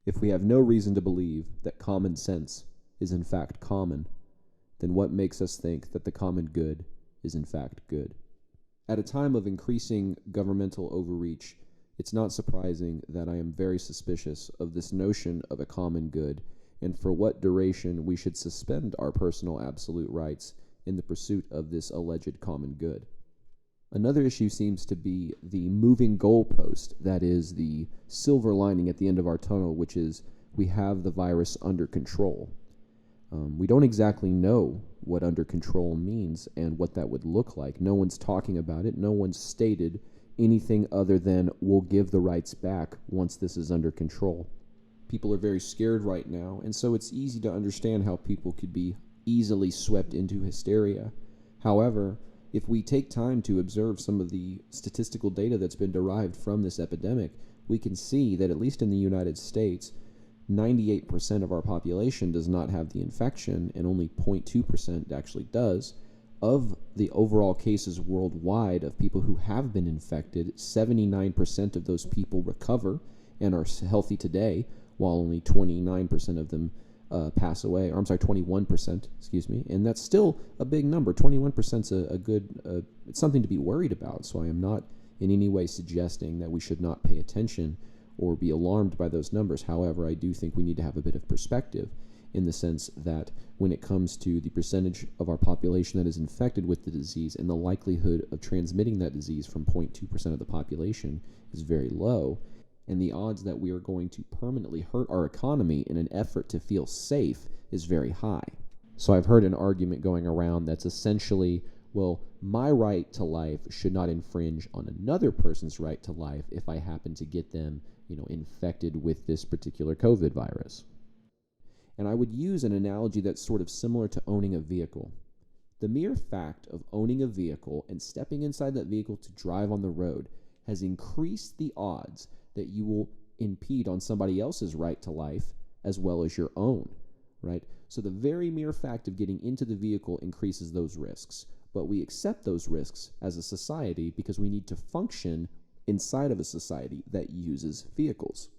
If we have no reason to believe that common sense is in fact common, then what makes us think that the common good is in fact good? At a time of increasing governmental overreach, it's not surprising that I am very suspicious of this notion of a common good and for what duration we should suspend our personal absolute rights in the pursuit of this alleged common good. Another issue seems to be the moving goalpost, that is, the silver lining at the end of our tunnel, which is we have the virus under control. We don't exactly know what under control means and what that would look like. No one's talking about it. No one's stated anything other than we'll give the rights back once this is under control. People are very scared right now, and so it's easy to understand how people could be easily swept into hysteria. However, if we take time to observe some of the statistical data that's been derived from this epidemic, we can see that at least in the United States, 98% of our population does not have the infection, and only 0.2% actually does. Of the overall cases worldwide of people who have been infected, 79% of those people recover and are healthy today, while only 29% of them pass away. Or I'm sorry, 21%, excuse me. And that's still a big number. 21% is a good, it's something to be worried about. So I am not in any way suggesting that we should not pay attention or be alarmed by those numbers. However, I do think we need to have a bit of perspective in the sense that when it comes to the percentage of our population that is infected with the disease and the likelihood of transmitting that disease from 0.2% of the population is very low, and the odds that we are going to permanently hurt our economy in an effort to feel safe is very high. So I've heard an argument going around that's essentially, well, my right to life should not infringe on another person's right to life if I happen to get them, infected with this particular COVID virus. And I would use an analogy that's sort of similar to owning a vehicle. The mere fact of owning a vehicle and stepping inside that vehicle to drive on the road has increased the odds that you will impede on somebody else's right to life as well as your own, right? So the very mere fact of getting into the vehicle increases those risks. But we accept those risks as a society because we need to function inside of a society that uses vehicles.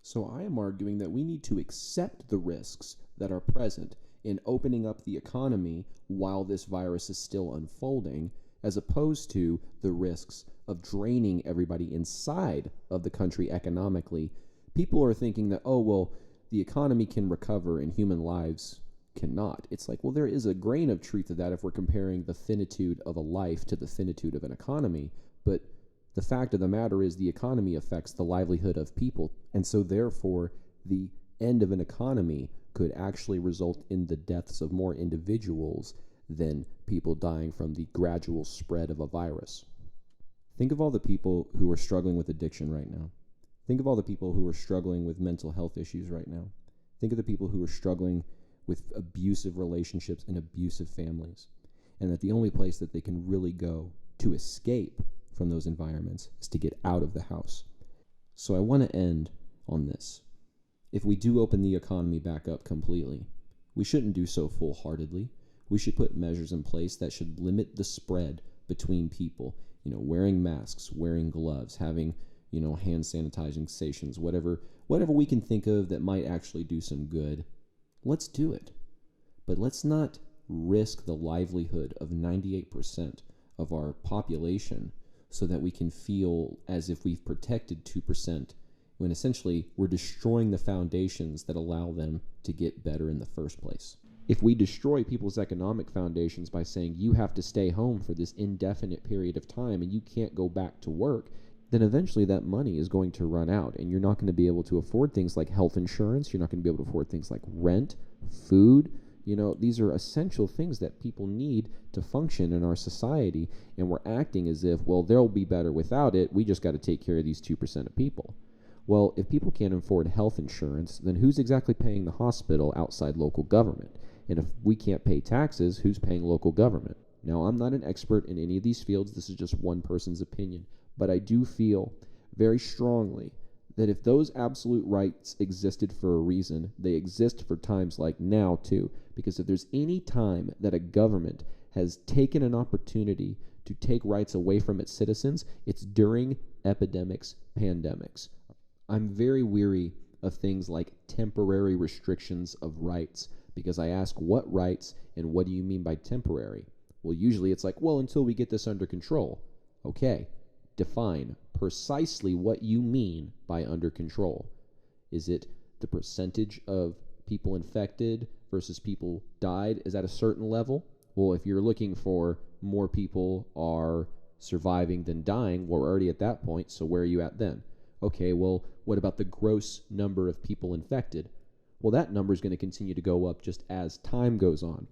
So I am arguing that we need to accept the risks that are present in opening up the economy while this virus is still unfolding, as opposed to the risks of draining everybody inside of the country economically. People are thinking that, the economy can recover and human lives cannot. It's like, well, there is a grain of truth to that if we're comparing the finitude of a life to the finitude of an economy, but the fact of the matter is the economy affects the livelihood of people, and so therefore the end of an economy could actually result in the deaths of more individuals than people dying from the gradual spread of a virus. Think of all the people who are struggling with addiction right now. Think of all the people who are struggling with mental health issues right now. Think of the people who are struggling with abusive relationships and abusive families, and that the only place that they can really go to escape from those environments is to get out of the house. So I want to end on this. If we do open the economy back up completely, we shouldn't do so full-heartedly. We should put measures in place that should limit the spread between people, wearing masks, wearing gloves, having, hand sanitizing stations, whatever we can think of that might actually do some good. Let's do it. But let's not risk the livelihood of 98% of our population so that we can feel as if we've protected 2%, when essentially we're destroying the foundations that allow them to get better in the first place. If we destroy people's economic foundations by saying you have to stay home for this indefinite period of time and you can't go back to work, then eventually that money is going to run out and you're not going to be able to afford things like health insurance. You're not going to be able to afford things like rent, food. These are essential things that people need to function in our society, and we're acting as if, they'll be better without it. We just got to take care of these 2% of people. Well, if people can't afford health insurance, then who's exactly paying the hospital outside local government? And if we can't pay taxes, who's paying local government? Now, I'm not an expert in any of these fields. This is just one person's opinion. But I do feel very strongly that if those absolute rights existed for a reason, they exist for times like now too. Because if there's any time that a government has taken an opportunity to take rights away from its citizens, it's during epidemics, pandemics. I'm very weary of things like temporary restrictions of rights. Because I ask, what rights and what do you mean by temporary? Well, usually it's like, well, until we get this under control. Okay, define precisely what you mean by under control. Is it the percentage of people infected versus people died is at a certain level? Well, if you're looking for more people are surviving than dying, we're already at that point, so where are you at then? Okay, well, what about the gross number of people infected? Well, that number is going to continue to go up just as time goes on.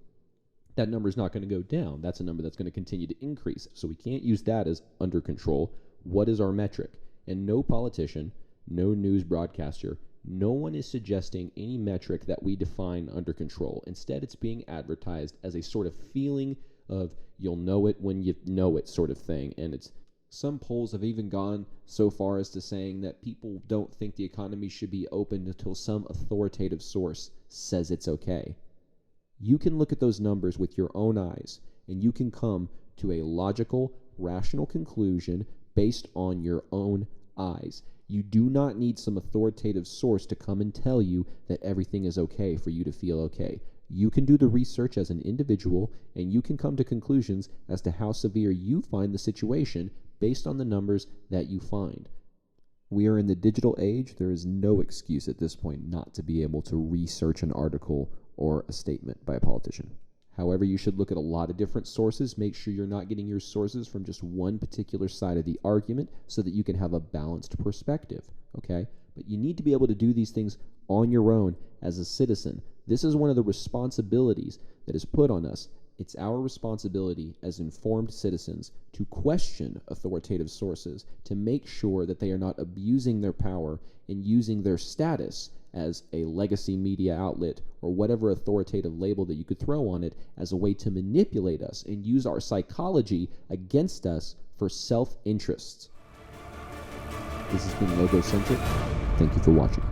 That number is not going to go down. That's a number that's going to continue to increase. So we can't use that as under control. What is our metric? And no politician, no news broadcaster, no one is suggesting any metric that we define under control. Instead, it's being advertised as a sort of feeling of you'll know it when you know it sort of thing. And some polls have even gone so far as to saying that people don't think the economy should be opened until some authoritative source says it's okay. You can look at those numbers with your own eyes, and you can come to a logical, rational conclusion based on your own eyes. You do not need some authoritative source to come and tell you that everything is okay for you to feel okay. You can do the research as an individual, and you can come to conclusions as to how severe you find the situation based on the numbers that you find. We are in the digital age. There is no excuse at this point not to be able to research an article or a statement by a politician. However, you should look at a lot of different sources. Make sure you're not getting your sources from just one particular side of the argument so that you can have a balanced perspective, okay? But you need to be able to do these things on your own as a citizen. This is one of the responsibilities that is put on us. It's our responsibility as informed citizens to question authoritative sources, to make sure that they are not abusing their power and using their status as a legacy media outlet or whatever authoritative label that you could throw on it as a way to manipulate us and use our psychology against us for self-interests. This has been Logocentric. Thank you for watching.